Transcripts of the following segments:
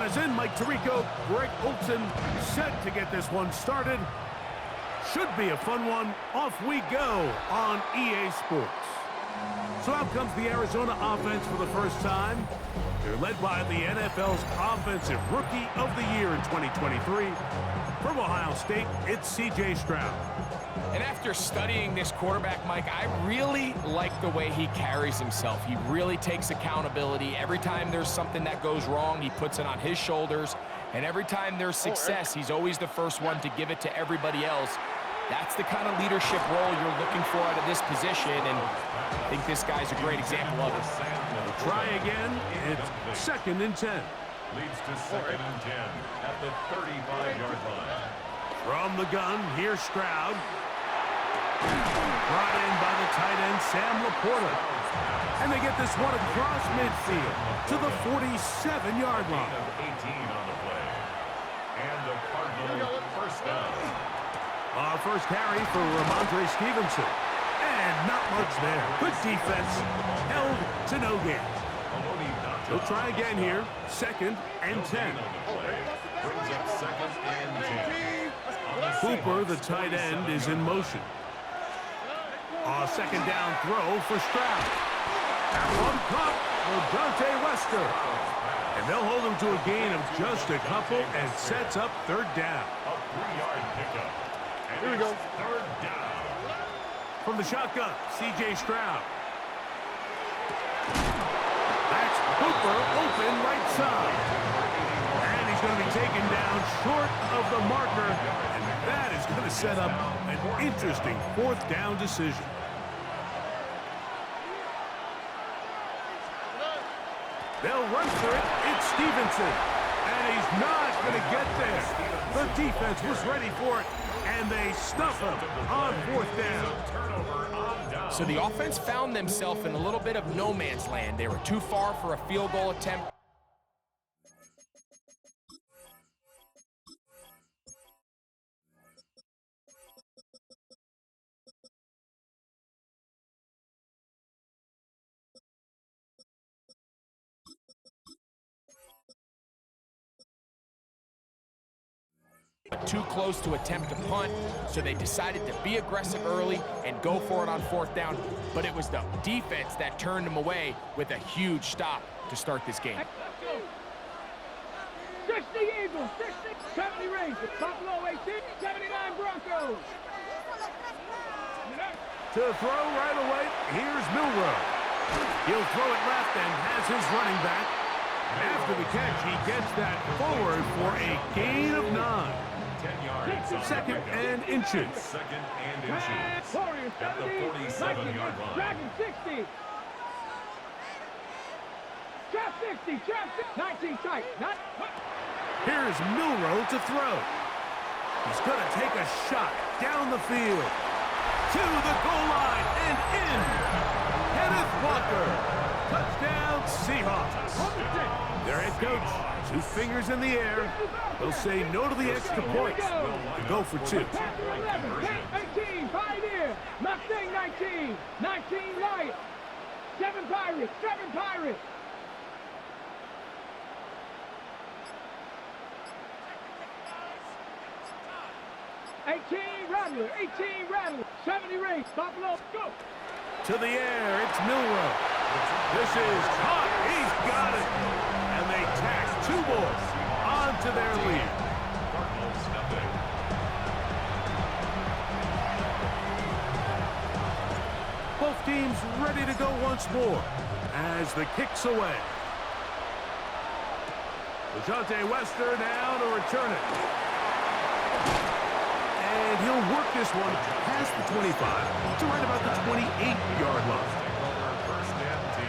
Snap is in. Mike Tirico, Greg Olson set to get this one started. Should be a fun one. Off we go on EA Sports. So out comes the Arizona offense for the first time. They're led by the NFL's Offensive Rookie of the Year in 2023. From Ohio State, it's C.J. Stroud. And after studying this quarterback, Mike, I really like the way he carries himself. He really takes accountability. Every time there's something that goes wrong, he puts it on his shoulders. And every time there's success, he's always the first one to give it to everybody else. That's the kind of leadership role you're looking for out of this position, and I think this guy's a great example of it. We'll try again. It's 2nd and 10. Leads to 2nd and 10 at the 35-yard line. From the gun, here's Stroud. Brought in by the tight end, Sam Laporta. And they get this one across midfield to the 47-yard line. 18 on the play. And the Cardinal first down. Our first carry for Ramondre Stevenson. And not much there. Good defense. Held to no gain. We'll try again here. 2nd and 10. Brings up 2nd and 10. Cooper, the tight end, is in motion. A 2nd down throw for Stroud. And one caught for Dante Wester. And they'll hold him to a gain of just a couple and sets up 3rd down. A 3-yard pickup. Here we go. 3rd down. From the shotgun, C.J. Stroud. That's Cooper open right side. And he's going to be taken down short of the marker. And that is going to set up an interesting 4th down decision. They'll run for it. It's Stevenson. And he's not going to get there. The defense was ready for it. And they stuff him on 4th down. So the offense found themselves in a little bit of no man's land. They were too far for a field goal attempt. Too close to attempt to punt, so they decided to be aggressive early and go for it on 4th down. But it was the defense that turned them away with a huge stop to start this game. 60 Eagles, 60, 70 Rangers, Buffalo 18, 79 Broncos. To throw right away, here's Milroe. He'll throw it left and has his running back. After the catch, he gets that forward for a gain of 9. 10 yards. 2nd and inches. 2nd and inches. At the 47-yard line. Dragon 60. Trap 60, trap 60. 19 tight. Here's Milroe to throw. He's going to take a shot down the field. To the goal line and in. Kenneth Walker. Touchdown Seahawks. Their head coach, 2 fingers in the air. They'll say no to the extra points and go for 2. 18, Pioneer. Mustang 19. 19 Light. 7 Pirates. 7 Pirates. Rattler, 18 Rattler, 70 Race, Buffalo, go! To the air, it's Milroe. This is caught, he's got it. And they tack 2 more onto their lead. Both teams ready to go once more as the kick's away. Dante Wester now to return it. And he'll work this one past the 25 to right about the 28-yard line. First and 10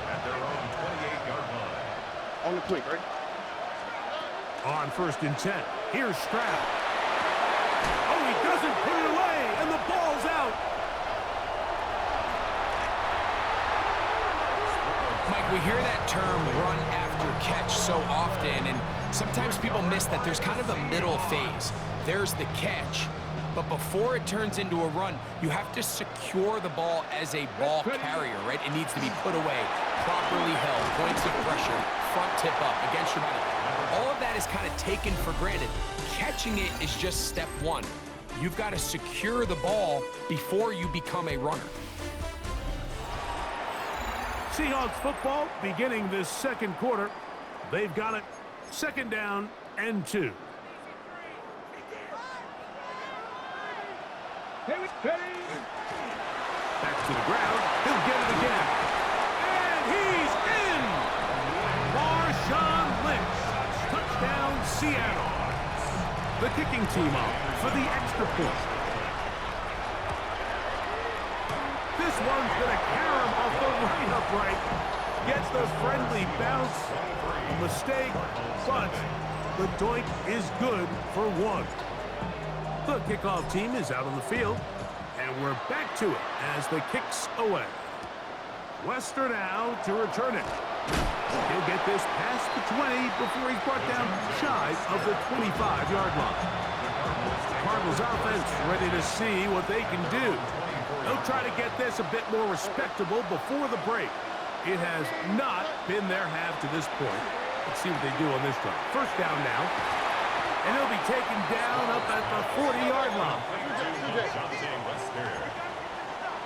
at their own 28-yard line. On the quick, right? On 1st and 10, here's Stroud. Oh, he doesn't put it away, and the ball's out. Mike, we hear that term run after catch so often, and sometimes people miss that there's kind of a middle phase. There's the catch, but before it turns into a run, you have to secure the ball as a ball carrier, right? It needs to be put away, properly held, points of pressure, front tip up against your body. All of that is kind of taken for granted. Catching it is just step one. You've got to secure the ball before you become a runner. Seahawks football beginning this second quarter. They've got it. Second down and 2. Back to the ground. He'll get it again. And he's in! Marshawn Lynch. Touchdown, Seattle. The kicking team up for the extra point. This one's going to carry him off the right upright. Gets the friendly bounce. Mistake, but the doink is good for 1. The kickoff team is out on the field, and we're back to it as the kick's away. Wester now to return it. He'll get this past the 20 before he's brought down shy of the 25-yard line. Cardinals offense ready to see what they can do. They'll try to get this a bit more respectable before the break. It has not been their half to this point. Let's see what they do on this drive. First down now. And he'll be taken down up at the 40-yard line.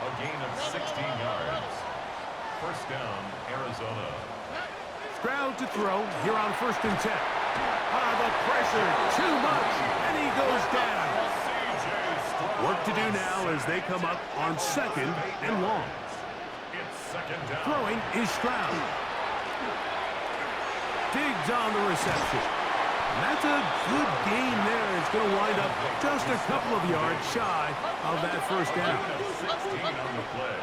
A gain of 16 yards. First down, Arizona. Stroud to throw here on 1st and 10. The pressure, too much, and he goes down. Work to do now as they come up on 2nd and long. Throwing is Stroud. Diggs on the reception. And that's a good game there. It's going to wind up just a couple of yards shy of that first down. 16 on the play.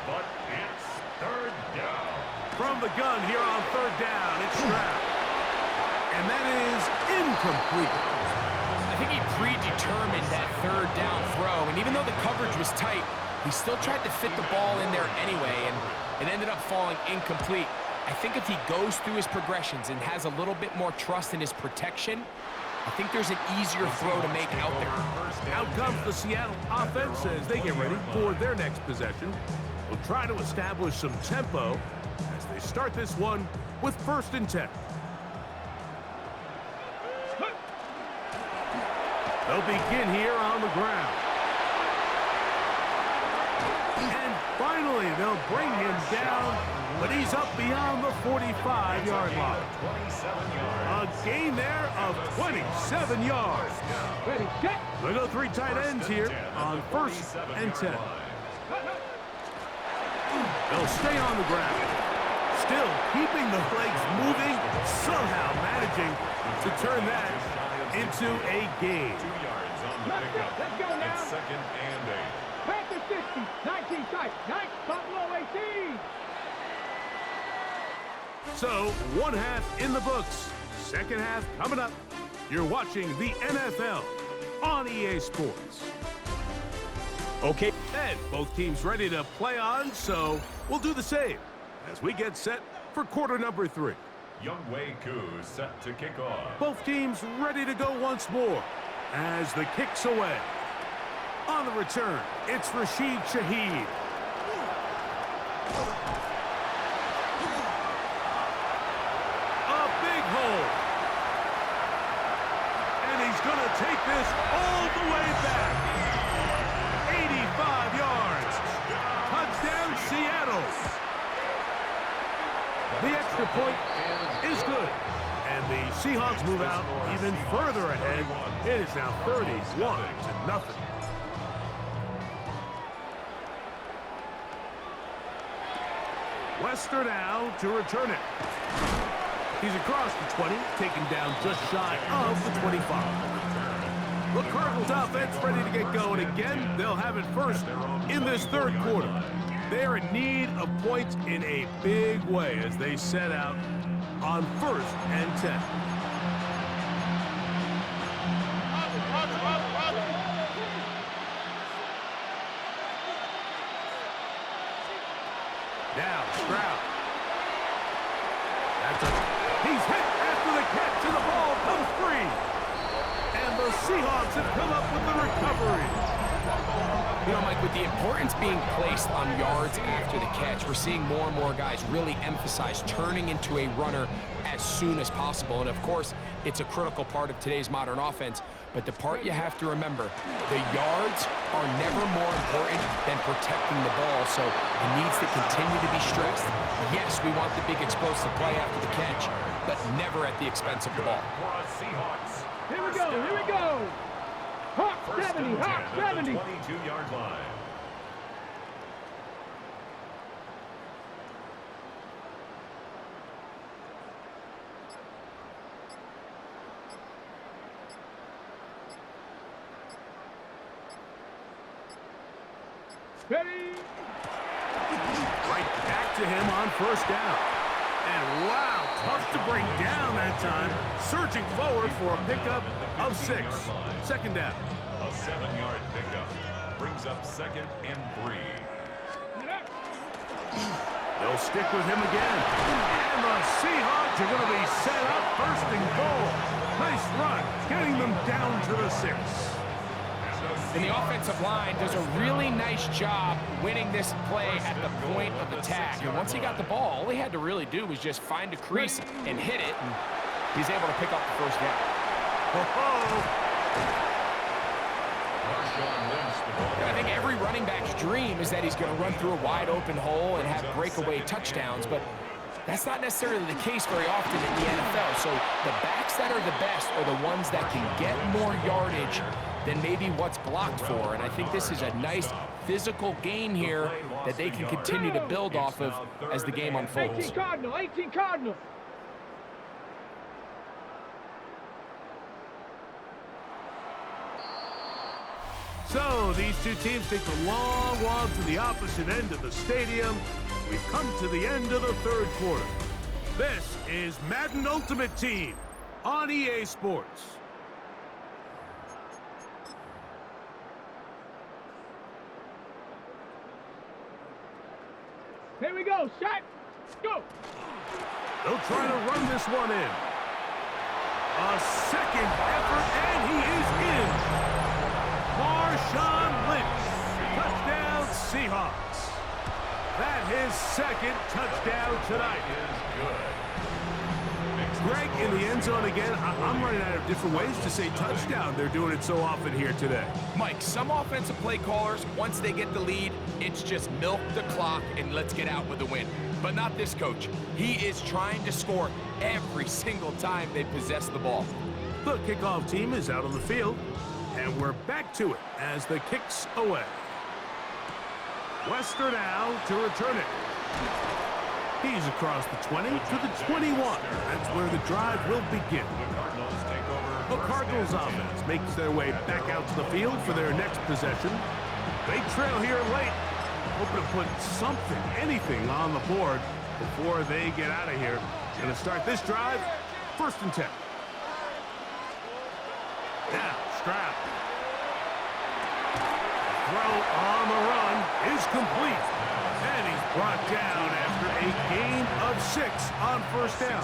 But it's 3rd down. From the gun here on 3rd down, it's Stroud. And that is incomplete. I think he predetermined that 3rd down throw, and even though the coverage was tight, he still tried to fit the ball in there anyway, and it ended up falling incomplete. I think if he goes through his progressions and has a little bit more trust in his protection, I think there's an easier throw to make out there. Out comes the Seattle offense as they get ready for their next possession. We'll try to establish some tempo as they start this one with 1st and 10. They'll begin here on the ground. And finally, they'll bring him down, but he's up beyond the 45-yard line. A gain there of 27 yards. They'll go 3 tight ends here on 1st and 10. They'll stay on the ground. Still keeping the legs moving, somehow managing to turn that into a gain. 2 yards on the pickup. Let's go now. It's 2nd and 8. Panther 60, 19 tight, 9, Buffalo 18. So, 1 half in the books. 2nd half coming up. You're watching the NFL on EA Sports. Okay, and both teams ready to play on, so we'll do the same as we get set for quarter number 3. Youngwei Koo set to kick off. Both teams ready to go once more as the kick's away. On the return, it's Rashid Shaheed. A big hole. And he's going to take this all the way back. 85 yards. Touchdown, Seattle. The extra point is good. And the Seahawks move out even further ahead. It is now 31-0. Wester now to return it. He's across the 20, taken down just shy of the 25. The Cardinals offense ready to get going again. They'll have it first in this 3rd quarter. They're in need of points in a big way as they set out on 1st and 10. Now, Stroud. He's hit after the catch, and the ball comes free. And the Seahawks have come up with the recovery. You know, Mike, with the importance being placed on yards after the catch, we're seeing more and more guys really emphasize turning into a runner as soon as possible. And, of course, it's a critical part of today's modern offense. But the part you have to remember, the yards are never more important than protecting the ball, so it needs to continue to be stressed. Yes, we want the big explosive play after the catch, but never at the expense of the ball. Here we go, here we go. Hawk 70, Hawk 70. 22-yard line. Ready? Right back to him on first down. And wow, tough to bring down that time. Surging forward for a pickup of 6. Second down. A 7-yard pickup brings up 2nd and 3. They'll stick with him again. And the Seahawks are going to be set up 1st and goal. Nice run, getting them down to the 6. And the offensive line does a really nice job winning this play at the point of attack. And once he got the ball, all he had to really do was just find a crease and hit it, and he's able to pick up the first down. I think every running back's dream is that he's going to run through a wide open hole and have breakaway touchdowns, but that's not necessarily the case very often in the NFL. So the backs that are the best are the ones that can get more yardage than maybe what's blocked for. And I think this is a nice physical gain here that they can continue to build off of as the game unfolds. 18 Cardinal, 18 Cardinal. So these two teams take the long walk to the opposite end of the stadium. We've come to the end of the 3rd quarter. This is Madden Ultimate Team on EA Sports. Here we go, shot, go. They'll try to run this one in. A second effort, and he is in. Marshawn Lynch, touchdown Seahawks. That his 2nd touchdown tonight. Greg in the end zone again. I'm running out of different ways to say touchdown. They're doing it so often here today. Mike, some offensive play callers, once they get the lead, it's just milk the clock and let's get out with a win. But not this coach. He is trying to score every single time they possess the ball. The kickoff team is out on the field, and we're back to it as the kick's away. Wester now to return it. He's across the 20 to the 21. That's where the drive will begin. The Cardinals offense makes their way back out to the field for their next possession. They trail here late, hoping to put something, anything on the board before they get out of here. Going to start this drive, 1st and 10. Now, Stroud. Throw on the run is complete. And he's brought down after a gain of 6 on 1st down.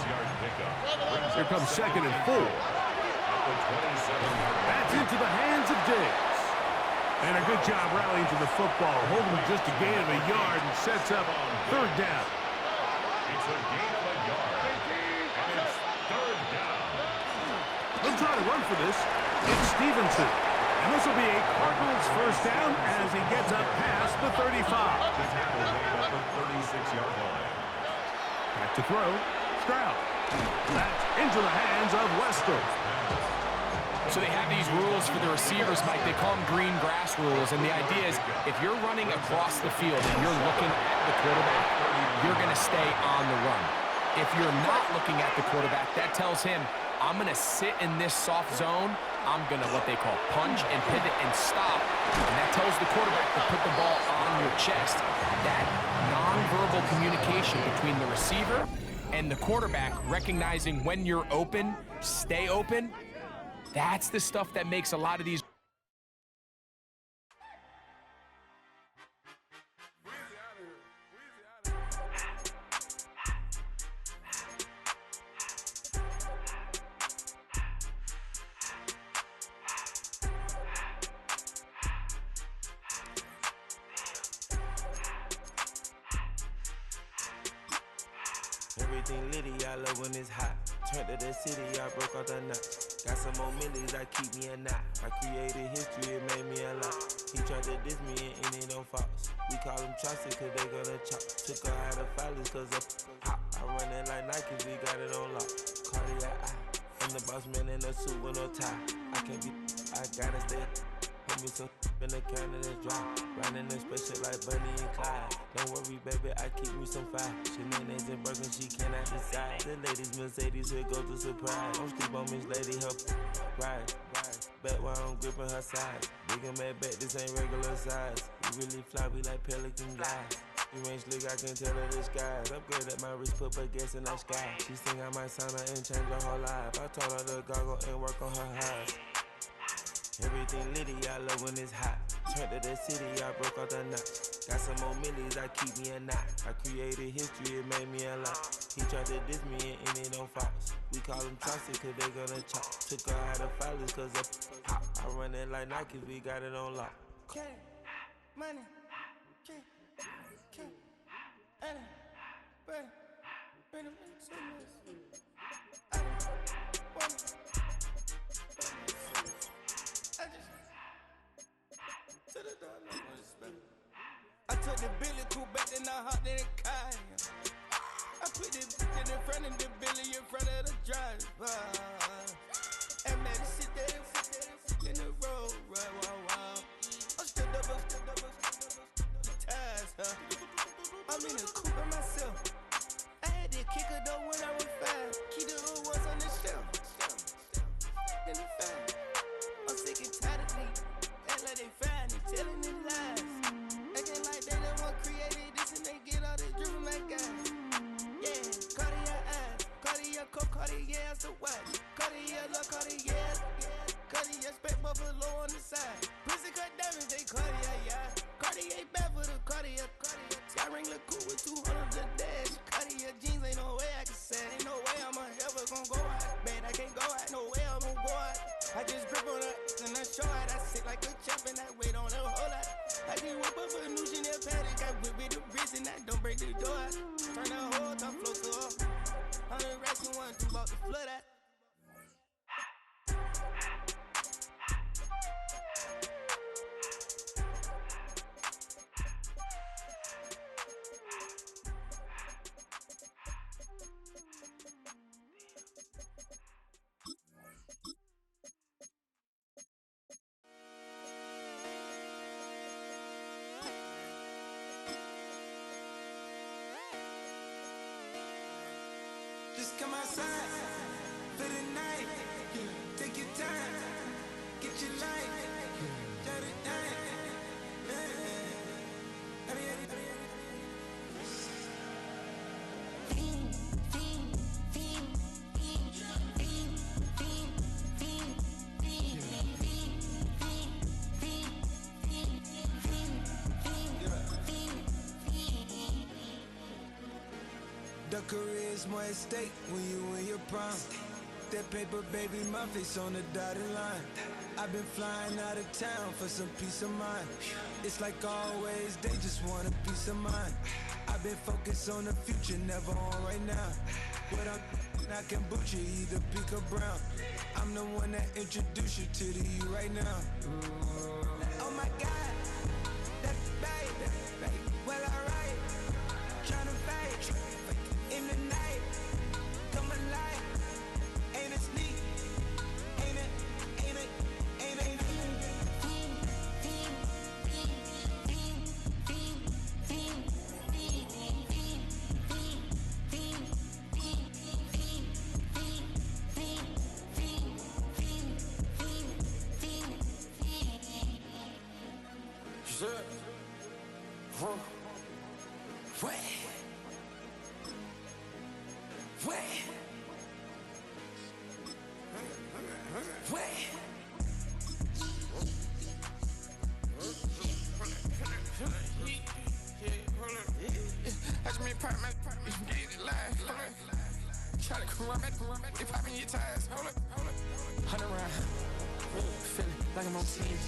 Here comes 2nd and 4. That's into the hands of Diggs. And a good job rallying to the football, holding just a gain of a yard and sets up 3rd down. It's a gain of a yard, and it's 3rd down. They'll try to run for this. It's Stevenson. And this will be a Cardinals 1st down as he gets up past the 35. The tackle made at the 36-yard line. Back to throw. Stroud. That's into the hands of Wester. So they have these rules for the receivers, Mike. They call them green grass rules. And the idea is if you're running across the field and you're looking at the quarterback, you're going to stay on the run. If you're not looking at the quarterback, that tells him, I'm going to sit in this soft zone. I'm going to what they call punch and pivot and stop. And that tells the quarterback to put the ball on your chest. That nonverbal communication between the receiver and the quarterback, recognizing when you're open, stay open, that's the stuff that makes a lot of these Everything litty, I love when it's hot. Turned to the city, I broke all the knots. Got some more millies, I keep me a knot. I created history, it made me a lot. He tried to diss me and it don't false. We call them chopsticks cause they gonna chop. Took her out of filers cause of hot. I run it like Nike, we got it on lock. Cardiac eye. I'm the boss man in a suit with no tie. I can't be, I gotta stay. Put me some in the can and it's dry. Riding the spaceship like Bunny and Clyde. Don't worry, baby, I keep me some fire. Shenanigans and Birkin, she cannot decide. The ladies, Mercedes, here go to surprise. Don't sleep on Miss Lady, her ride. Back while I'm gripping her sides. Big and mad back, this ain't regular size. We really fly, we like pelican guys. You ain't slick, I can tell her the skies. Upgrade at my wrist, put baguettes in the sky. She think I might sign her and change her whole life. I told her to goggle and work on her eyes. Everything litty, I love when it's hot. Turned to the city, I broke all the knots. Got some more millies, I keep me a knot. I created history, it made me a lot. He tried to diss me and it don't false. We call them chopsticks cause they gonna chop. Took her out of filers cause of hot. I run it like Nike, we got it on lock. Money, money, I took the Billy Cool back, then I hopped in the car. I put the bitch in front of the Billy in front of the driver. And man, sit there in the road, right, wow. I'm still double, ties, huh? I'm in the coupe by myself. I had that kicker though when I was 5. Keep the old ones on the shelf. In the fire. I'm sick and tired of these. Act like they fine and telling them lies. Acting like they the one created this and they get all this drip from that guy. Yeah, Cartier eyes, Cartier coke, Cartier ass the white. Cartier love, Cartier, Cartier spec buffalo on the side. Pussy cut diamonds, they Cartier, yeah. Cartier bad for the Cartier. Sky ring look cool with 200 the dash. Cartier jeans, ain't no way I can say. Ain't no way I'm ever gon' go out. Man, I can't go out, no way I'm gon' go out. I just grip on her and I show out. I sit like a champ and I wait on her whole lot. I just whip up a new Chanel paddock. I whip with the wrist and I don't break the door out. Turn the whole top floor to her. 100 racks and 1 2 about to flood out. Just come outside for the night. Take your time, get your light, shut it down. The career's more at stake when you in your prime. That paper, baby, my face on the dotted line. I've been flying out of town for some peace of mind. It's like always, they just want a peace of mind. I've been focused on the future, never on right now. But I can boot you either pink or brown. I'm the one that introduced you to the you right now. Oh my God, that baby, well alright. Tryna fight in the night, come alive. Ain't it sneak? Ain't it? I just made part of my get it live. Try to corrupt it, they popping your tires. Hold up. 100 round. Feeling like I'm on team.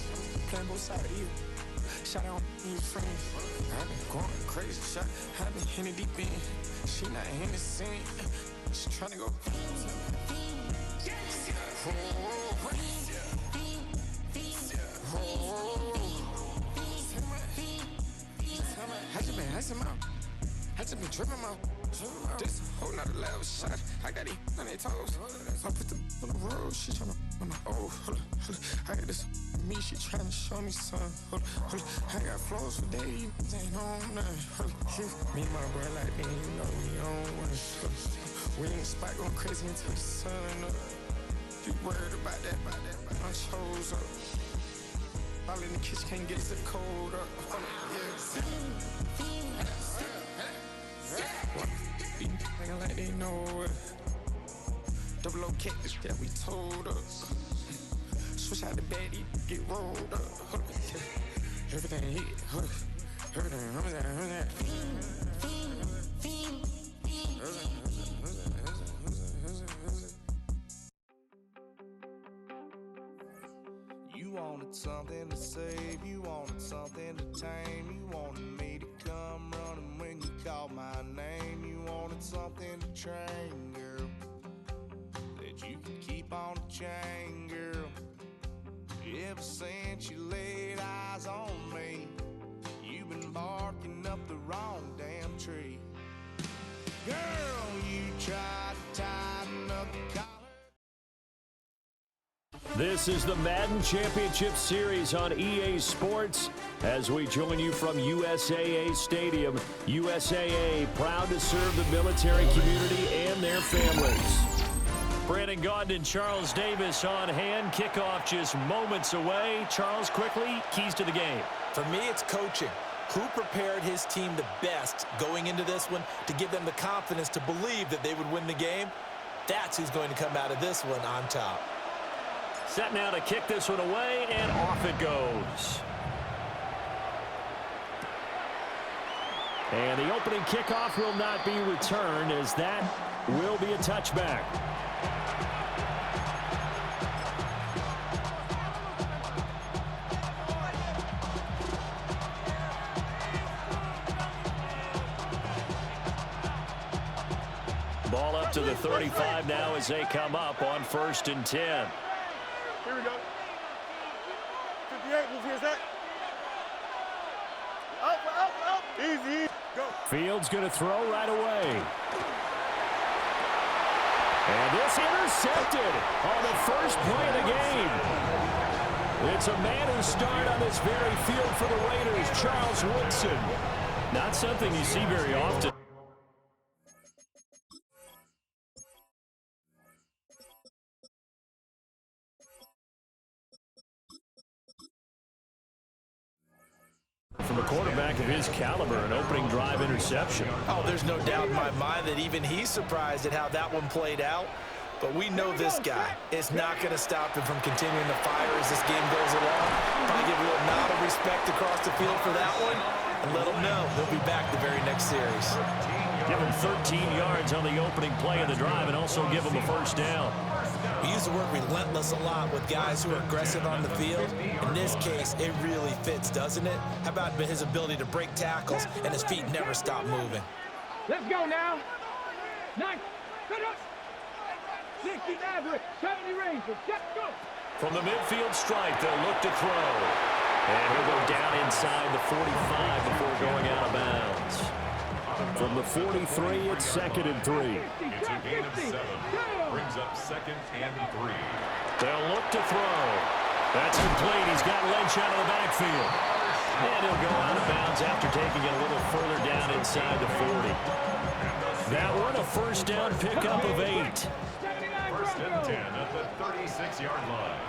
Playing both sides of you. shot on his friends. I've been going crazy, shot. I've been hitting deep in. She not in the scene. She tryna go. I just been tripping out. This whole nother level shot. I got it on their toes. I put them on the road. She tryna on the hold up. I got this me. She tryna show me something. Hold up. I got flows for days. Ain't on nothing. Me and my bro like me, you know we on one. We in the spot going crazy until the sun up. You worried about that? I chose up. All in the kitchen can't get the cold up. Be acting like they know it. Double O catfish that we told us. Switch out the baddie, get rolled up. Everything hit, everything. You wanted something to save, you wanted something to tame, you wanted me to come running when you called my name, you wanted something to train, girl, that you could keep on the chain, girl. Ever since you laid eyes on me, you've been barking up the wrong damn tree. Girl, you tried to tighten up the collar. This is the Madden Championship Series on EA Sports as we join you from USAA Stadium. USAA, proud to serve the military community and their families. Brandon Gaudin and Charles Davis on hand. Kickoff just moments away. Charles, quickly, keys to the game. For me, it's coaching. Who prepared his team the best going into this one to give them the confidence to believe that they would win the game? That's who's going to come out of this one on top. Set now to kick this one away, and off it goes. And the opening kickoff will not be returned, as that will be a touchback. Ball up to the 35 now as they come up on 1st and 10. Here we go. 58, move here, Zach. Up. Easy. Go. Fields going to throw right away. And this intercepted on the first play of the game. It's a man who started on this very field for the Raiders, Charles Woodson. Not something you see very often. From a quarterback of his caliber, an opening drive interception. Oh, there's no doubt in my mind that even he's surprised at how that one played out. But we know this guy is not going to stop him from continuing to fire as this game goes along. Probably give a little nod of respect across the field for that one and let him know he'll be back the very next series. Give him 13 yards on the opening play of the drive and also give him a first down. We use the word relentless a lot with guys who are aggressive on the field. In this case, it really fits, doesn't it? How about his ability to break tackles and his feet never stop moving? Let's go now. 9, 60 average, 70 range. Let's go. From the midfield stripe, they'll look to throw. And he'll go down inside the 45 before going out of bounds. From the 43, it's 2nd and 3. It's a gain of 7. Brings up 2nd and 3. They'll look to throw. That's complete. He's got Lynch out of the backfield. And he'll go out of bounds after taking it a little further down inside the 40. That one, a first down pickup of 8. 1st and 10 at the 36-yard line.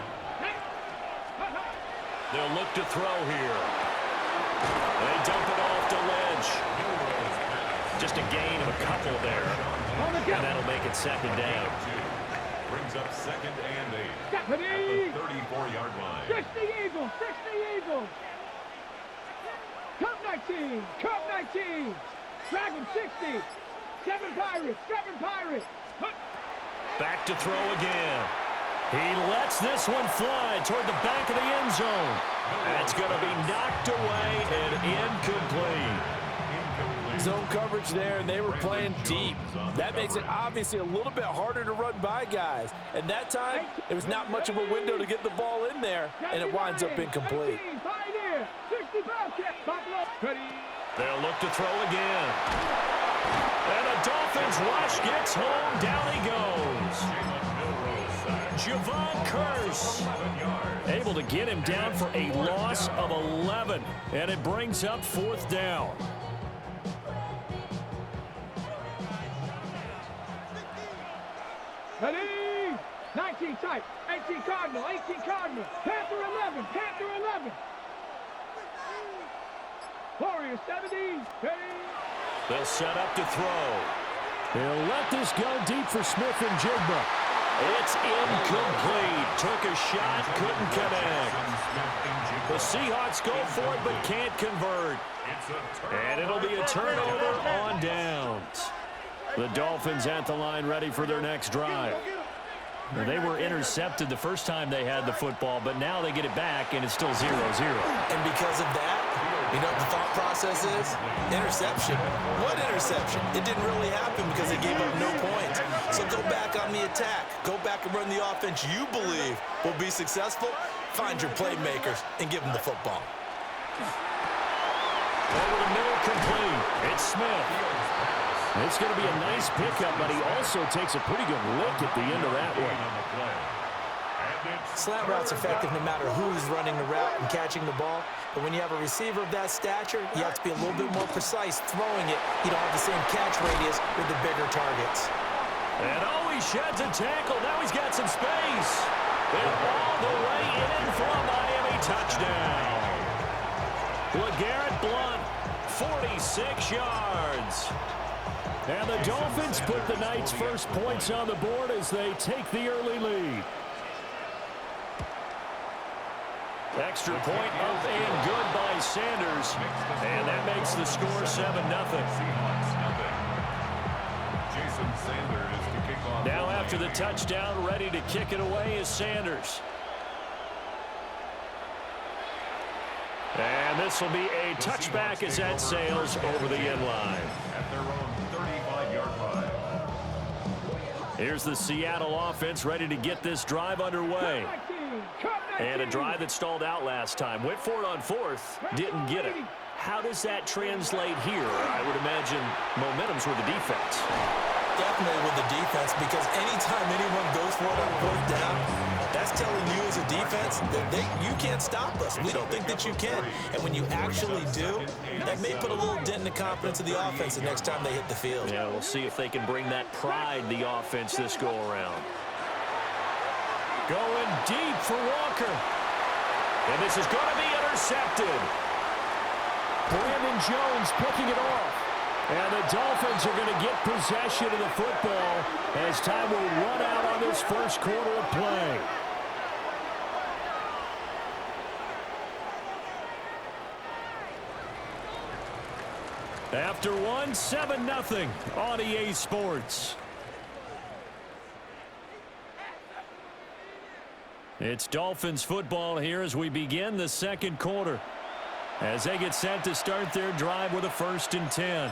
They'll look to throw here. They dump it off to Lynch. Just a gain of a couple there. And that'll make it 2nd down. Brings up 2nd and 8 at the 34-yard line. 60 Eagles, 60 Eagles. Cup 19, Cup 19. Dragon 60. 7 Pirates, 7 Pirates. Back to throw again. He lets this one fly toward the back of the end zone. That's going to be knocked away and incomplete. Zone coverage there, and they were playing deep. That makes it obviously a little bit harder to run by guys. And that time, there was not much of a window to get the ball in there, and it winds up incomplete. They'll look to throw again. And a Dolphins rush gets home. Down he goes. Javon Curse able to get him down for a loss of 11. And it brings up 4th down. Ready? 19 tight. 18 Cardinal. 18 Cardinal. Panther 11. Panther 11. Warrior 70. Ready? They'll set up to throw. They'll let this go deep for Smith and Jigba. It's incomplete. Took a shot, couldn't connect. The Seahawks go for it, but can't convert. And it'll be a turnover on downs. The Dolphins at the line ready for their next drive. They were intercepted the first time they had the football, but now they get it back, and it's still 0-0. And because of that, you know what the thought process is? Interception. What interception? It didn't really happen because they gave up no points. So go back on the attack. Go back and run the offense you believe will be successful. Find your playmakers and give them the football. Over the middle, complete. It's Smith. It's going to be a nice pickup, but he also takes a pretty good look at the end of that one. Slant route's effective no matter who's running the route and catching the ball. But when you have a receiver of that stature, you have to be a little bit more precise throwing it. You don't have the same catch radius with the bigger targets. And he sheds a tackle. Now he's got some space. And all the way in for a Miami touchdown. LeGarrette Blount, 46 yards. And the Dolphins put the night's first points on the board as they take the early lead. Extra point up and good by Sanders. And that makes the score 7-0. Now after the touchdown, ready to kick it away is Sanders. And this will be a touchback as that sails over the end line. At their own 35-yard line. Here's the Seattle offense ready to get this drive underway. And a drive that stalled out last time. Went for it on 4th, didn't get it. How does that translate here? I would imagine momentum's with the defense. Definitely with the defense, because anytime anyone goes for it on 4th down, that's telling you as a defense that you can't stop us. We don't think that you can. And when you actually do, that may put a little dent in the confidence of the offense the next time they hit the field. Yeah, we'll see if they can bring that pride, the offense, this go-around. Going deep for Walker. And this is going to be intercepted. Brandon Jones picking it off. And the Dolphins are going to get possession of the football as time will run out on this first quarter of play. After one, 7-0 on EA Sports. It's Dolphins football here as we begin the second quarter, as they get set to start their drive with a 1st and 10.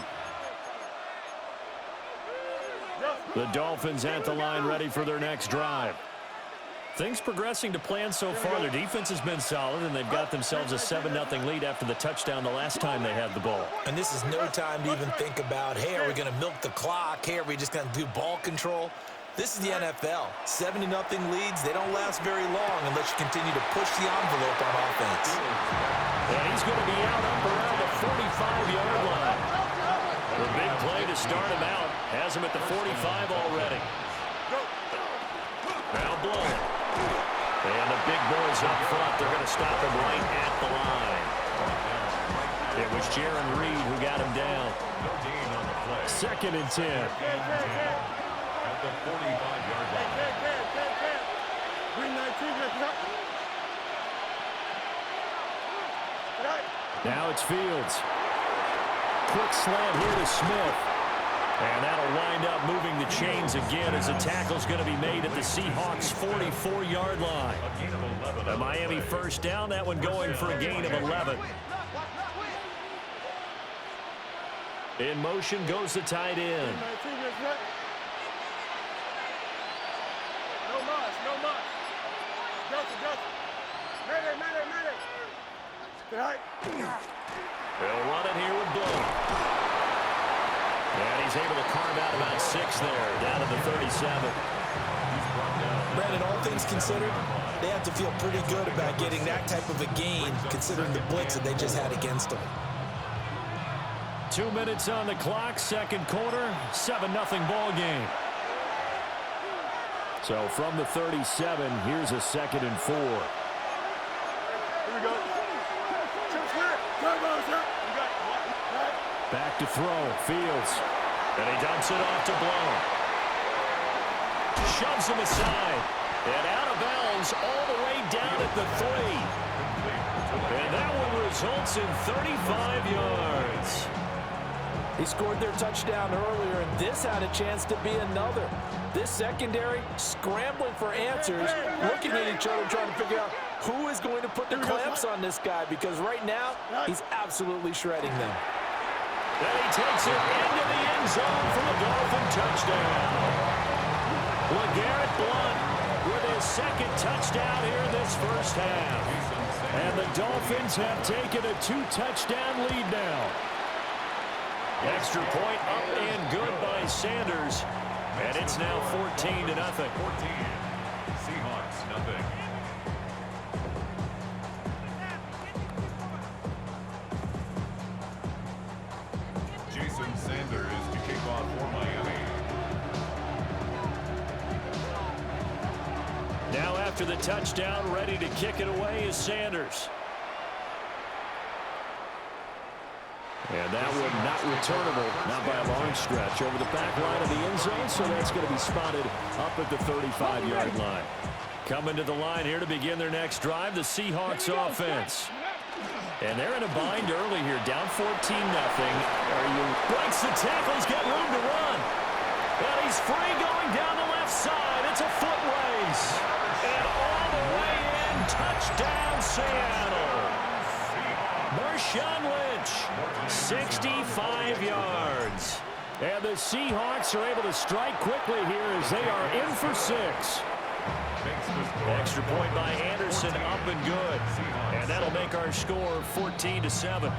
The Dolphins at the line ready for their next drive. Things progressing to plan so far. Their defense has been solid, and they've got themselves a 7-0 lead after the touchdown the last time they had the ball. And this is no time to even think about, hey, are we going to milk the clock? Hey, are we just going to do ball control? This is the NFL. 7-0 leads, they don't last very long unless you continue to push the envelope on offense. And he's going to be out up around the 45-yard line. The big play to start him out has him at the 45 already. Now blowing. And the big boys up front, they're going to stop him right at the line. It was Jaron Reed who got him down. 2nd and 10. At the 45-yard line. Now it's Fields. Quick slant here to Smith. And that'll wind up moving the chains again as the tackle's going to be made at the Seahawks' 44-yard line. The Miami first down, that one going for a gain of 11. In motion goes the tight end. No muss, no muss. Justin. Mayday. They'll run it here with Bloom. And he's able to carve out about 6 there, down to the 37. Brandon, all things considered, they have to feel pretty good about getting that type of a gain, considering the blitz that they just had against them. 2 minutes on the clock, second quarter, 7-0 ball game. So from the 37, here's a 2nd and 4. Here we go. Back to throw, Fields. And he dumps it off to Blown. Shoves him aside. And out of bounds all the way down at the 3. And that one results in 35 yards. He scored their touchdown earlier, and this had a chance to be another. This secondary scrambling for answers, looking at each other, trying to figure out who is going to put the clamps on this guy, because right now he's absolutely shredding them. Then he takes it into the end zone for the Dolphin touchdown. LeGarrette Blount with his 2nd touchdown here this first half. And the Dolphins have taken a 2-touchdown lead now. Extra point up and good by Sanders. And it's now 14-0. 14. Seahawks, nothing. Jason Sanders to kick off for Miami. Now after the touchdown, ready to kick it away is Sanders. And that one not returnable, not by a long stretch, over the back line of the end zone, so that's going to be spotted up at the 35-yard line. Coming to the line here to begin their next drive, the Seahawks offense. And they're in a bind early here, down 14-0. Breaks the tackle, he's got room to run. And he's free going down the left side. It's a foot race. And all the way in, touchdown Seattle. Marshawn Lynch, 65 yards. And the Seahawks are able to strike quickly here as they are in for 6. Extra point by Anderson, up and good. And that'll make our score 14-7.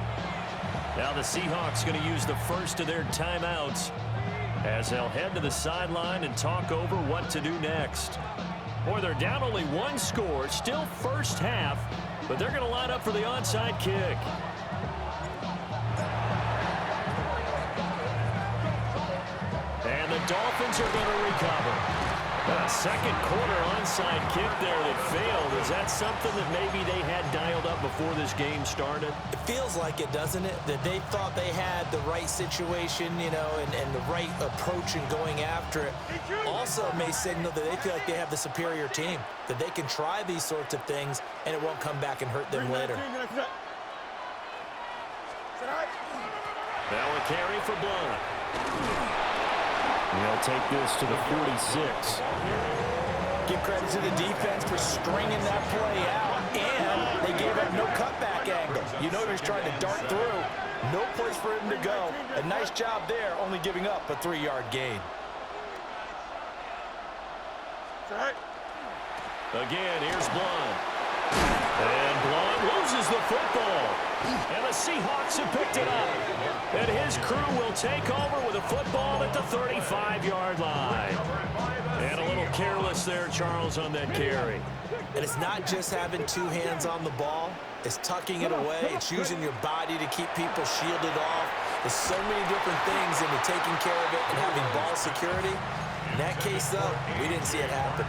Now the Seahawks going to use the first of their timeouts as they'll head to the sideline and talk over what to do next. Boy, they're down only 1 score, still first half, but they're going to line up for the onside kick. And the Dolphins are going to recover. A second quarter onside kick there that failed. Is that something that maybe they had dialed up before this game started? It feels like it, doesn't it? That they thought they had the right situation, you know, and the right approach in going after it. Also may signal that they feel like they have the superior team, that they can try these sorts of things and it won't come back and hurt them later. Now a carry for Blount. They'll take this to the 46. Give credit to the defense for stringing that play out, and they gave up no cutback angle. You know he's trying to dart through. No place for him to go. A nice job there, only giving up a 3-yard gain. Again, here's Blount. And Blount loses the football. And the Seahawks have picked it up. And his crew will take over with a football at the 35-yard line. And a little careless there, Charles, on that carry. And it's not just having 2 hands on the ball. It's tucking it away. It's using your body to keep people shielded off. There's so many different things into taking care of it and having ball security. In that case, though, we didn't see it happen.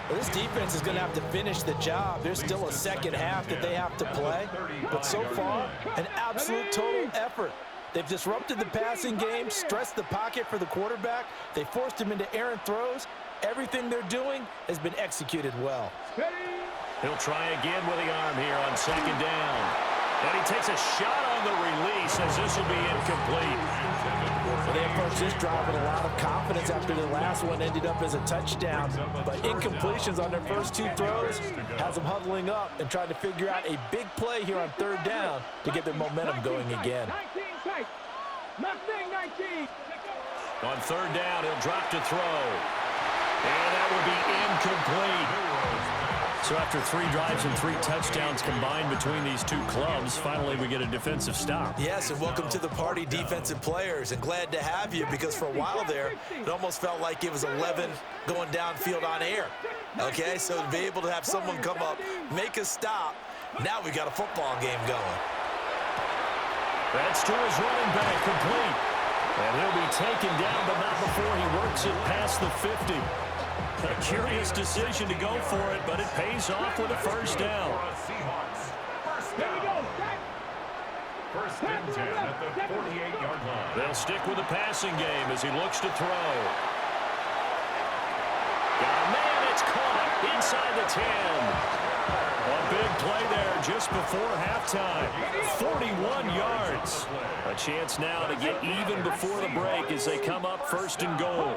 Well, this defense is going to have to finish the job. There's still a second half that they have to play. But so far, an absolute total effort. They've disrupted the passing game, stressed the pocket for the quarterback. They forced him into errant throws. Everything they're doing has been executed well. He'll try again with the arm here on second down. And he takes a shot on on the release as this will be incomplete. Well, they approached this drive with a lot of confidence after the last one ended up as a touchdown. But incompletions on their first two throws has them huddling up and trying to figure out a big play here on third down to get their momentum going again. 19 tight. Mustang 19. On third down, he'll drop to throw. And that will be incomplete. So after 3 drives and 3 touchdowns combined between these two clubs, finally we get a defensive stop. Yes, and welcome to the party, defensive players. And glad to have you, because for a while there, it almost felt like it was 11 going downfield on air. Okay, so to be able to have someone come up, make a stop, now we got a football game going. That's to his running back, complete. And he'll be taken down, but not before he works it past the 50. A curious decision to go for it, but it pays off with a first down. Here we go. First and 10 at the 48-yard line. They'll stick with the passing game as he looks to throw. Got a man, it's caught inside the 10. A big play there just before halftime. 41 yards. A chance now to get even before the break as they come up first and goal.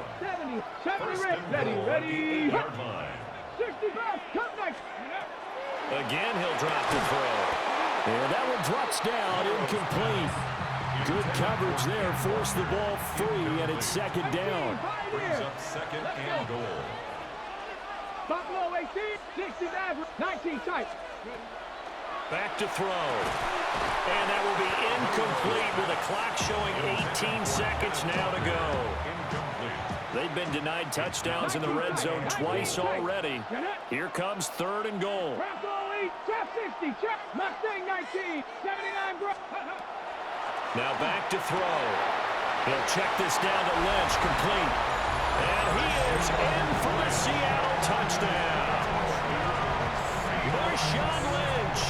70, ready. 65, come next. Again, he'll drop the throw. And that one drops down, incomplete. Good coverage there, forced the ball free, and it's second down. Brings up second and goal. Buffalo 18, 69, 19 tight. Back to throw. And that will be incomplete with a clock showing 18 seconds now to go. They've been denied touchdowns in the red zone twice already. Here comes third and goal. Top 60, check. Mustang 19, 79. Now back to throw. He'll check this down to Lynch, complete. And he is in for the Seattle touchdown. Marshawn Lynch,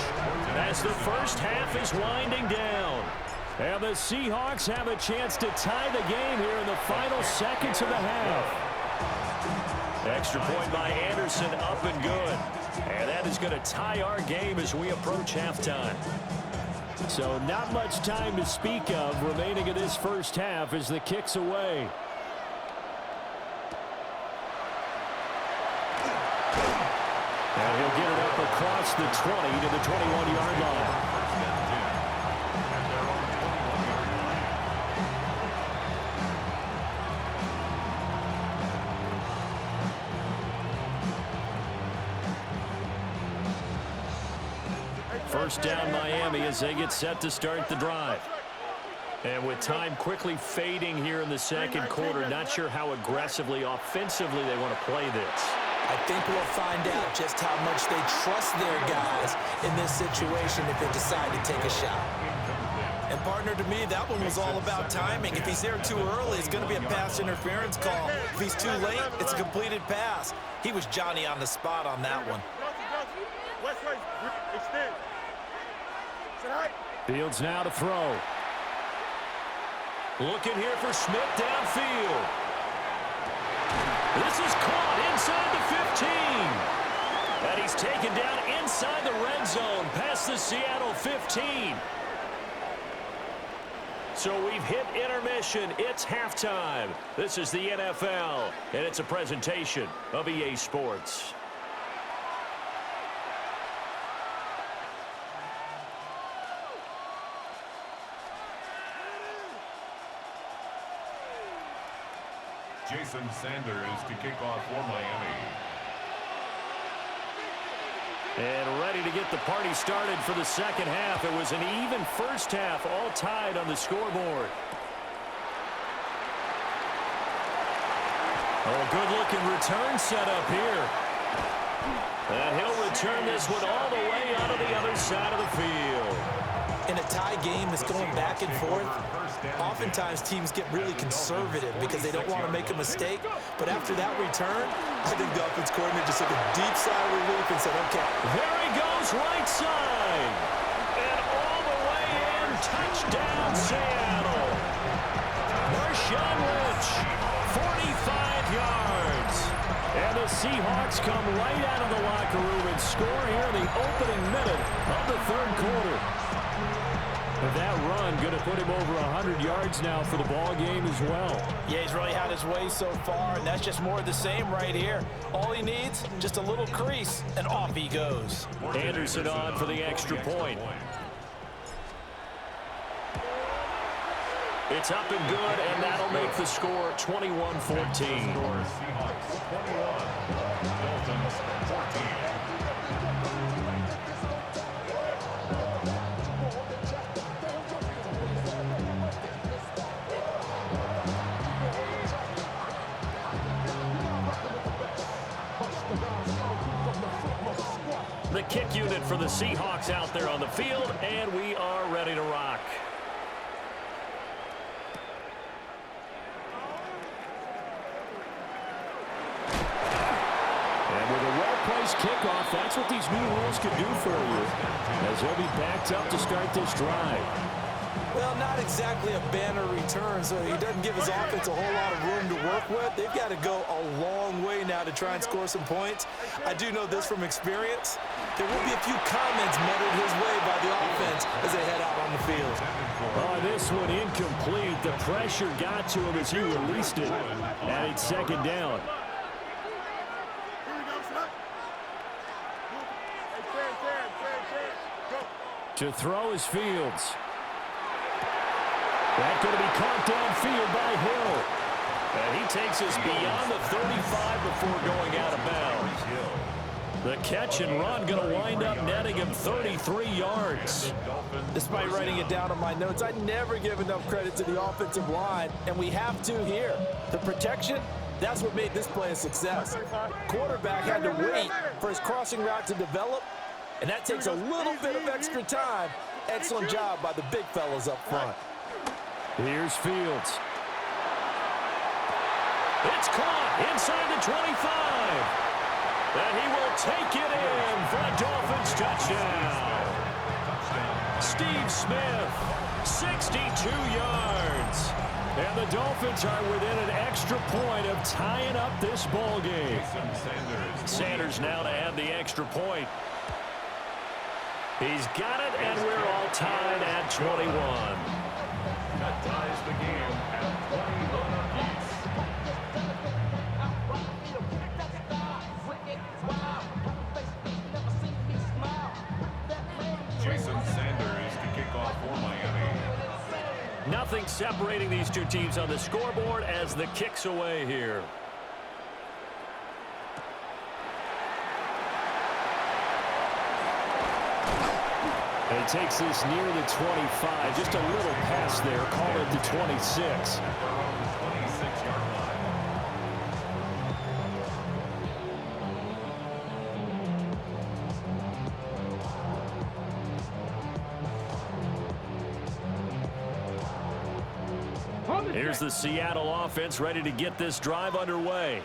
as the first half is winding down. And the Seahawks have a chance to tie the game here in the final seconds of the half. Extra point by Anderson, up and good. And that is going to tie our game as we approach halftime. So not much time to speak of remaining in this first half as the kick's away. And he'll get it up across the 20 to the 21-yard line. First down Miami as they get set to start the drive. And with time quickly fading here in the second quarter, not sure how aggressively, offensively they want to play this. I think we'll find out just how much they trust their guys in this situation if they decide to take a shot. And partner, to me, that one was all about timing. If he's there too early, it's going to be a pass interference call. If he's too late, it's a completed pass. He was Johnny on the spot on that one. Fields now to throw. Looking here for Smith downfield. This is caught inside the 15. And he's taken down inside the red zone past the Seattle 15. So we've hit intermission. It's halftime. This is the NFL, and it's a presentation of EA Sports. Jason Sanders to kick off for Miami. And ready to get the party started for the second half. It was an even first half, all tied on the scoreboard. Oh, good-looking return set up here. And he'll return this one all the way out of the other side of the field. In a tie game that's going back and forth, oftentimes teams get really conservative because they don't want to make a mistake. But after that return, I think the offense coordinator just took a deep sigh of relief and said, okay. There he goes, right side. And all the way in, touchdown Seattle. Marshawn Lynch, 45 yards. And the Seahawks come right out of the locker room and score here in the opening minute of the third quarter. That run going to put him over 100 yards now for the ball game as well. Yeah, he's really had his way so far, and that's just more of the same right here. All he needs, just a little crease, and off he goes. Anderson on for the extra point. It's up and good, and that'll make the score 21-14. Seahawks 21, Dolphins 14. The kick unit for the Seahawks out there on the field, and we are ready to rock. And with a well-placed kickoff, that's what these new rules can do for you, as he'll be backed up to start this drive. Well, not exactly a banner return, so he doesn't give his offense a whole lot of room to work with. They've got to go a long way now to try and score some points. I do know this from experience. There will be a few comments muttered his way by the offense as they head out on the field. Oh, this one incomplete. The pressure got to him as he released it. And it's second down. To throw is Fields. That's going to be caught downfield by Hill. And he takes us beyond the 35 before going out of bounds. The catch and run going to wind up netting him 33 yards. Despite writing it down on my notes, I never give enough credit to the offensive line, and we have to here. The protection, that's what made this play a success. Quarterback had to wait for his crossing route to develop, and that takes a little bit of extra time. Excellent job by the big fellas up front. Here's Fields. It's caught inside the 25. And he will take it in for a Dolphins touchdown. Steve Smith, 62 yards. And the Dolphins are within an extra point of tying up this ball game. Sanders now to add the extra point. He's got it, and we're all tied at 21. That ties the game at 21 apiece. Jason Sanders to kick off for Miami. Nothing separating these two teams on the scoreboard as the kick's away here. And he takes this near the 25. Just a little pass there. Call it the 26. 26-yard line. Here's the Seattle offense ready to get this drive underway.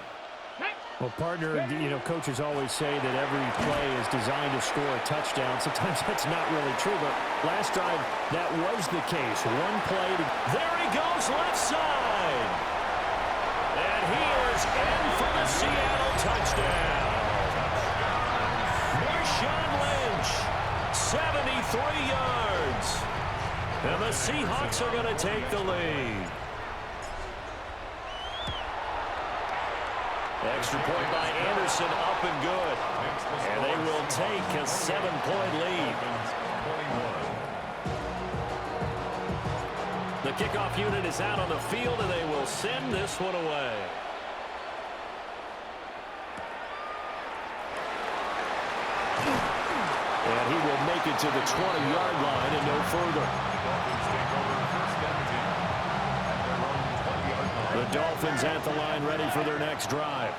Well, partner, you know, coaches always say that every play is designed to score a touchdown. Sometimes that's not really true, but last drive, that was the case. One play to... There he goes, left side. And he is in for the Seattle touchdown. Marshawn Lynch, 73 yards. And the Seahawks are going to take the lead. Extra point by Anderson, up and good. And they will take a 7-point lead. The kickoff unit is out on the field, and they will send this one away. And he will make it to the 20-yard line and no further. The Dolphins at the line, ready for their next drive.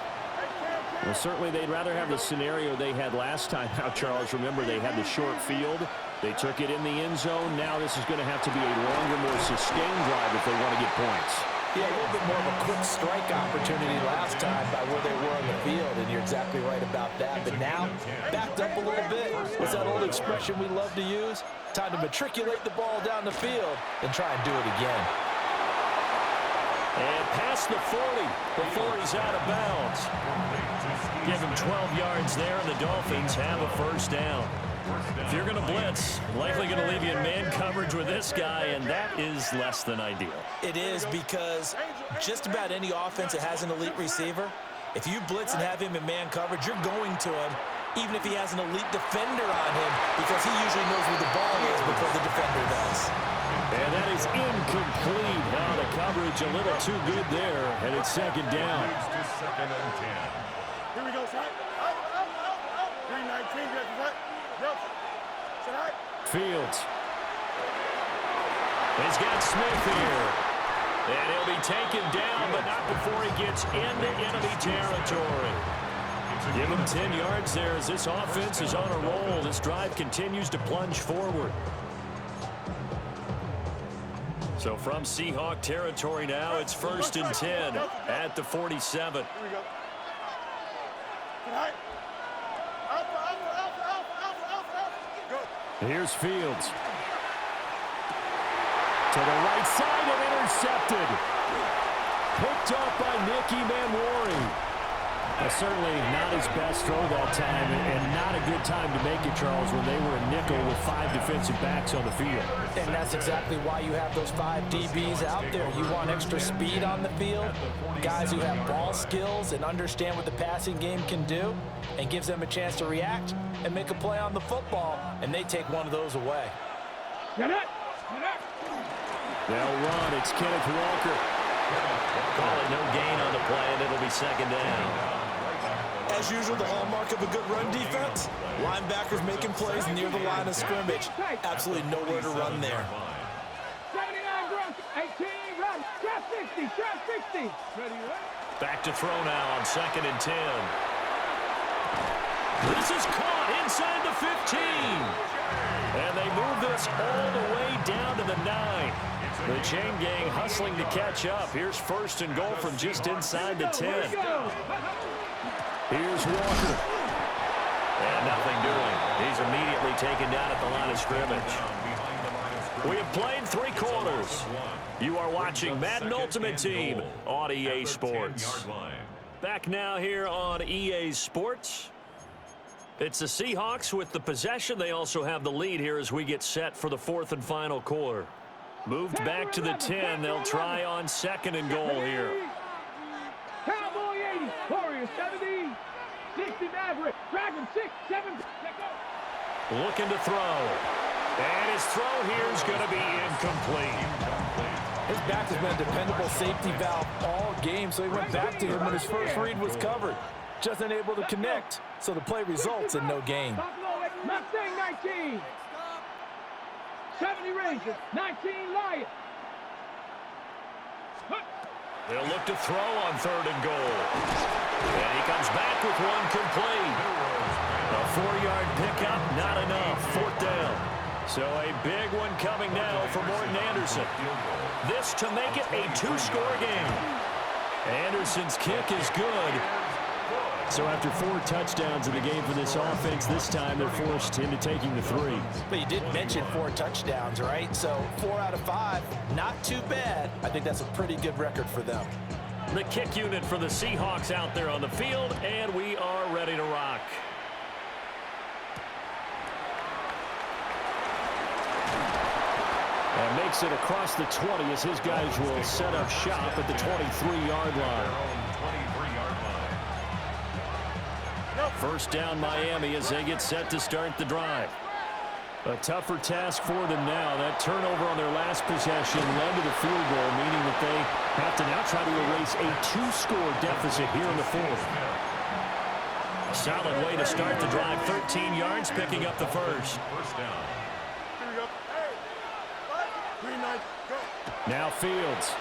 Well, certainly they'd rather have the scenario they had last time out, Charles. Remember, they had the short field. They took it in the end zone. Now this is going to have to be a longer, more sustained drive if they want to get points. Yeah, a little bit more of a quick strike opportunity last time by where they were on the field, and you're exactly right about that. But now, backed up a little bit. What's that old expression we love to use? Time to matriculate the ball down the field and try and do it again. And past the 40 before he's out of bounds. Give him 12 yards there, and the Dolphins have a first down. If you're going to blitz, likely going to leave you in man coverage with this guy, and that is less than ideal. It is, because just about any offense that has an elite receiver, if you blitz and have him in man coverage, you're going to him, even if he has an elite defender on him, because he usually knows where the ball is before the defender does. And that is incomplete. Now the coverage a little too good there, and it's second down. Second and 10. Here we go, son. 319, Fields. He's got Smith here. And he'll be taken down, but not before he gets into enemy territory. Give him 10 yards there as this offense is on a roll. This drive continues to plunge forward. So from Seahawk territory now, it's 1st and 10 at the 47. Here we go. Here's Fields. To the right side and intercepted. Picked up by Nicky Manwari. Certainly not his best throw that time, and not a good time to make it, Charles, when they were a nickel with 5 defensive backs on the field. And that's exactly why you have those 5 DBs out there. You want extra speed on the field, guys who have ball skills and understand what the passing game can do, and gives them a chance to react and make a play on the football, and they take one of those away. They'll run. It's Kenneth Walker. Call it no gain on the play, and it'll be second down. As usual, the hallmark of a good run defense, linebackers making plays near the line of scrimmage. Absolutely nowhere to run there. 79 Brooks, 18, run, trap 60, trap 60. Ready, Back to throw now on 2nd and 10. This is caught inside the 15. And they move this all the way down to the 9. The chain gang hustling to catch up. Here's 1st and goal from just inside the 10. Here's Walker. And nothing doing. He's immediately taken down at the line of scrimmage. We have played 3 quarters. You are watching Madden Ultimate Team on EA Sports. Back now here on EA Sports. It's the Seahawks with the possession. They also have the lead here as we get set for the 4th and final quarter. Moved back to the 10. They'll try on 2nd and goal here. Cowboy 80, Warriors 70, 60 Maverick, Dragon 6, 7. Looking to throw. And his throw here is going to be incomplete. His back has been a dependable safety valve all game, so he went back to him when his first read was covered. Just unable to connect, so the play results in no gain. Mustang 19, 70 Rangers, 19 Lions. They'll look to throw on 3rd and goal. And he comes back with one complete. A 4-yard pickup, not enough. 4th down. So a big one coming now for Morton Anderson. This to make it a 2-score game. Anderson's kick is good. So after 4 touchdowns in the game for this offense, this time they're forced into taking the 3. But you did mention 4 touchdowns, right? So 4 out of 5, not too bad. I think that's a pretty good record for them. The kick unit for the Seahawks out there on the field, and we are ready to rock. And makes it across the 20 as his guys will set up shop at the 23-yard line. 1st down Miami as they get set to start the drive. A tougher task for them now. That turnover on their last possession led to the field goal, meaning that they have to now try to erase a 2-score deficit here in the 4th. A solid way to start the drive. 13 yards, picking up the first. Now Fields.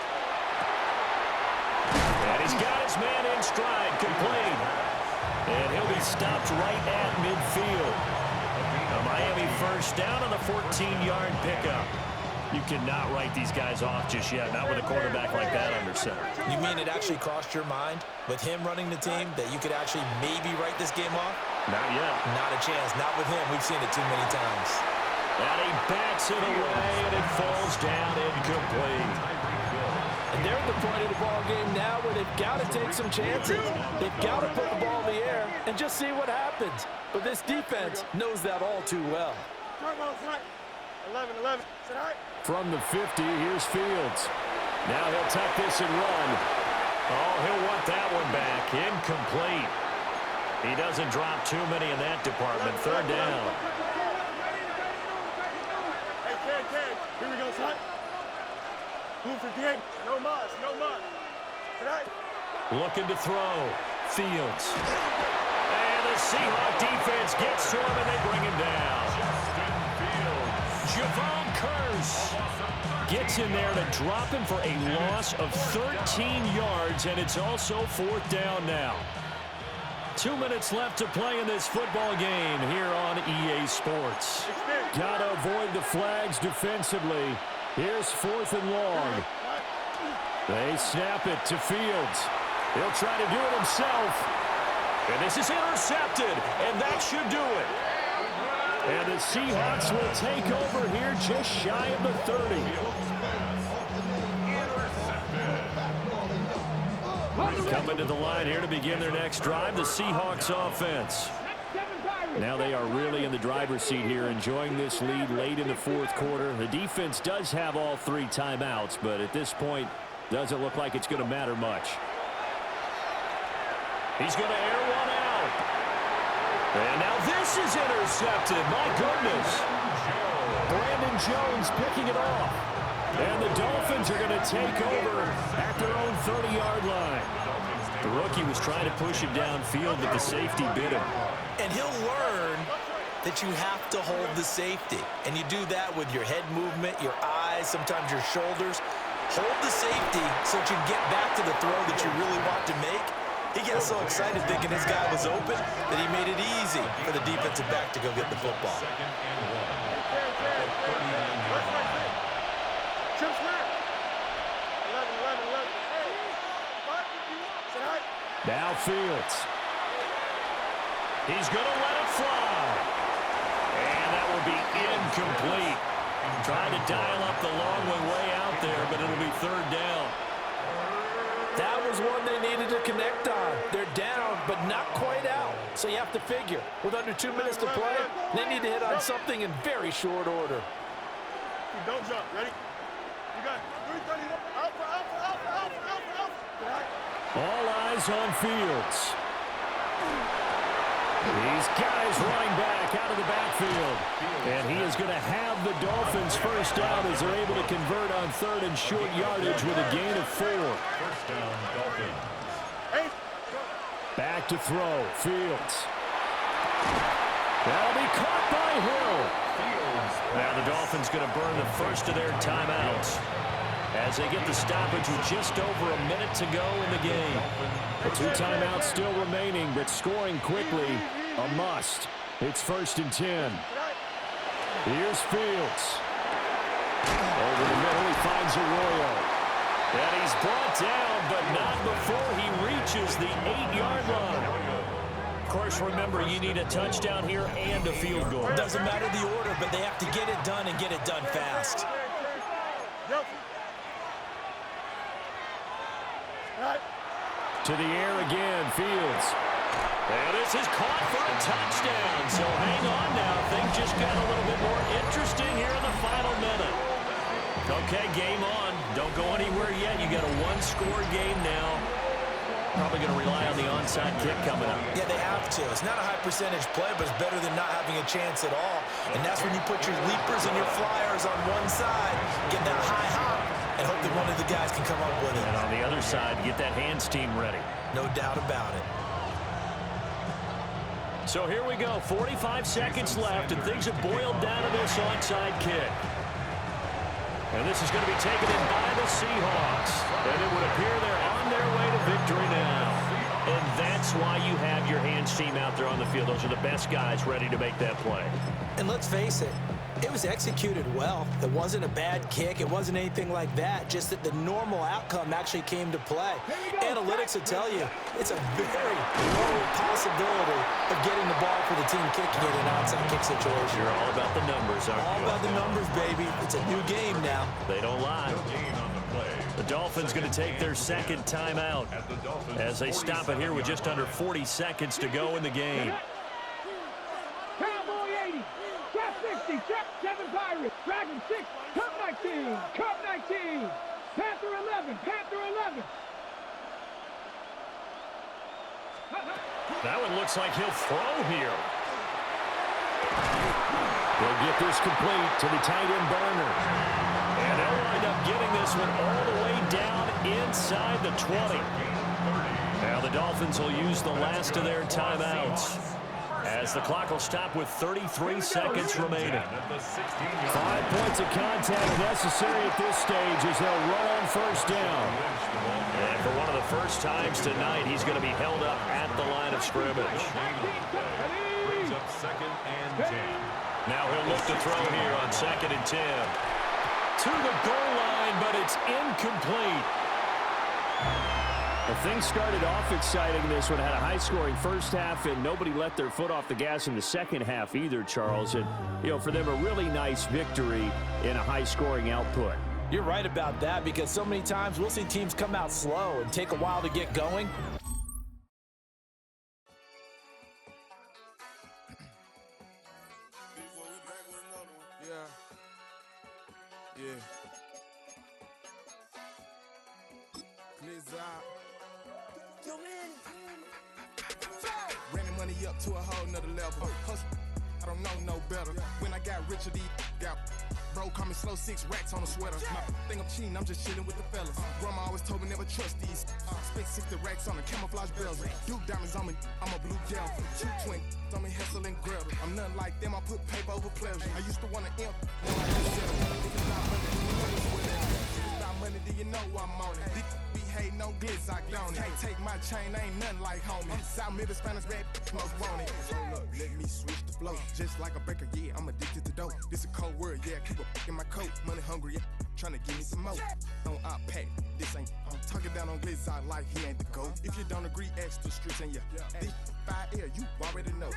And he's got his man in stride, complete. And he'll be stopped right at midfield. A Miami 1st down on the 14-yard pickup. You cannot write these guys off just yet, not with a quarterback like that under center. You mean it actually crossed your mind with him running the team that you could actually maybe write this game off? Not yet. Not a chance. Not with him. We've seen it too many times. And he backs it away, and it falls down incomplete. And they're at the point of the ball game now where they've got to take some chances. They've got to put the ball in the air and just see what happens. But this defense knows that all too well. 11. From the 50, here's Fields. Now he'll tuck this and run. Oh, he'll want that one back. Incomplete. He doesn't drop too many in that department. Third down. Hey, Ken. Here we go, son. Move for game. No muss. Tonight. Looking to throw. Fields. And the Seahawk defense gets to him, and they bring him down. Javon Curse gets in there to drop him for a loss of 13 yards, and it's also fourth down now. 2 minutes left to play in this football game here on EA Sports. Got to avoid the flags defensively. Here's fourth and long. They snap it to Fields. He'll try to do it himself. And this is intercepted, and that should do it. And the Seahawks will take over here just shy of the 30. Coming to the line here to begin their next drive, the Seahawks offense. Now they are really in the driver's seat here, enjoying this lead late in the fourth quarter. The defense does have all 3 timeouts, but at this point, doesn't look like it's going to matter much. He's going to air one out. And now this is intercepted. My goodness. Brandon Jones picking it off. And the Dolphins are going to take over at their own 30-yard line. The rookie was trying to push him downfield, but the safety bit him. And he'll learn that you have to hold the safety. And you do that with your head movement, your eyes, sometimes your shoulders. Hold the safety so that you get back to the throw that you really want to make. He got so excited thinking his guy was open that he made it easy for the defensive back to go get the football. Now Fields. He's going to let it fly. And that will be incomplete. Trying to dial up the long way out there, but it'll be third down. That was one they needed to connect on. They're down, but not quite out. So you have to figure, with under 2 minutes to play, they need to hit on something in very short order. Don't jump. Ready? You got 331. Out. All eyes on Fields. These guys running back out of the backfield. And he is going to have the Dolphins first down as they're able to convert on third and short yardage with a gain of 4. First down, Dolphins. Back to throw. Fields. That'll be caught by Hill. Now the Dolphins going to burn the first of their timeouts as they get the stoppage with just over a minute to go in the game. The 2 timeouts still remaining, but scoring quickly, a must. It's first and 10. Here's Fields. Over the middle, he finds Arroyo. And he's brought down, but not before he reaches the 8-yard line. Of course, remember, you need a touchdown here and a field goal. Doesn't matter the order, but they have to get it done and get it done fast. To the air again, Fields. And this is caught for a touchdown. So hang on now. Things just got a little bit more interesting here in the final minute. Okay, game on. Don't go anywhere yet. You got a 1-score game now. Probably going to rely on the onside kick coming up. Yeah, they have to. It's not a high percentage play, but it's better than not having a chance at all. And that's when you put your leapers and your flyers on one side, get that high hop, and hope that one of the guys can come up with it. And on the other side, get that hands team ready. No doubt about it. So here we go. 45 seconds left, and things have boiled down to this onside kick. And this is going to be taken in by the Seahawks. And it would appear they're on their way to victory now. And that's why you have your hands team out there on the field. Those are the best guys ready to make that play. And let's face it, it was executed well. It wasn't a bad kick. It wasn't anything like that. Just that the normal outcome actually came to play. Analytics will tell you it's a very low possibility of getting the ball for the team kicking it in an onside kick situation. You're all about the numbers, aren't you? All about the numbers, baby. It's a new game now. They don't lie. Gain on the play. The Dolphins going to take their second timeout as they stop it here with just under 40 seconds to go in the game. Cowboy 80, Trap 60, Trap 7 Pirates, Dragon 6, Cup 19, Cup 19, Panther 11, Panther 11. That one looks like he'll throw here. They'll get this complete to the tight end Burner. And they'll wind up getting this one all the way down inside the 20. Now the Dolphins will use the last of their timeouts as the clock will stop with 33 seconds remaining. 5 points of contact necessary at this stage as they'll run on first down. And for one of the first times tonight, he's going to be held up at the line of scrimmage. Brings up 2nd and 10. Now he'll look to throw here on 2nd and 10. To the goal line, but it's incomplete. Well, things started off exciting. This one had a high-scoring first half, and nobody let their foot off the gas in the second half either, Charles. And, you know, for them, a really nice victory in a high-scoring output. You're right about that because so many times we'll see teams come out slow and take a while to get going. Running money up to a whole nother level. Hustle, I don't know no better. When I got rich, got bro, call me slow 6 racks on a sweater. My think I'm cheating, I'm just chilling with the fellas. Grandma always told me never trust these. Spent 60 racks on a camouflage bells. Duke diamonds on me, I'm a blue gel. 2 twin on me, Hessel and Gretel. I'm nothing like them, I put paper over pleasure. I used to want to imp, now I just settle. If it's not money, then you know it's whatever. If it's not money, then you know I'm on it. Be hating on glitz, I don't it. Can't take my chain, I ain't nothing like homie. South Middle Spanish red, most want it. Hold up, let me switch the flow. Just like a baker, yeah, I'm addicted to dope. This a cold word, yeah, keep a in my coat. Money hungry, yeah, tryna give me some more. On I pack, this ain't, I'm talking down on glitz, I like he ain't the GOAT. If you don't agree, ask the streets and yeah. This 5 air, you already know.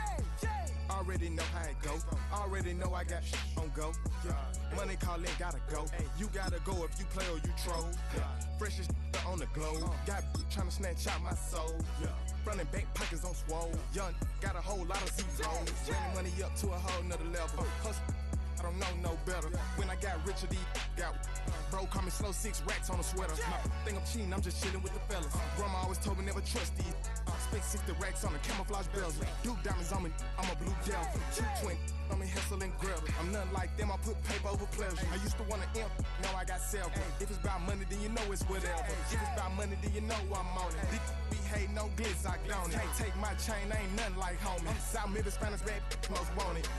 Already know how it go. Already know I got on go. Money calling, gotta go. You gotta go if you play or you troll. Freshest on the globe. Got trying to snatch out my soul. Running back pockets on swole. Young, got a whole lot of zeros. Running money up to a whole nother level. Hustle, I don't know no better. When I got rich, got bro, call me slow 6 racks on a sweater. My think I'm cheating, I'm just chilling with the fellas. Grandma always told me never trust these. Spent 60 racks on the camouflage bells. Duke diamonds on me, I'm a blue gel. 2 twin on me, Hessel and Gretel. I'm nothing like them, I put paper over pleasure. I used to want to imp, now I got several. If it's about money, then you know it's whatever. If it's about money, then you know I'm on it. Be hating no glitz, I don't it. Can't take my chain, I ain't nothing like homie. South Middle Spanish red, most want it.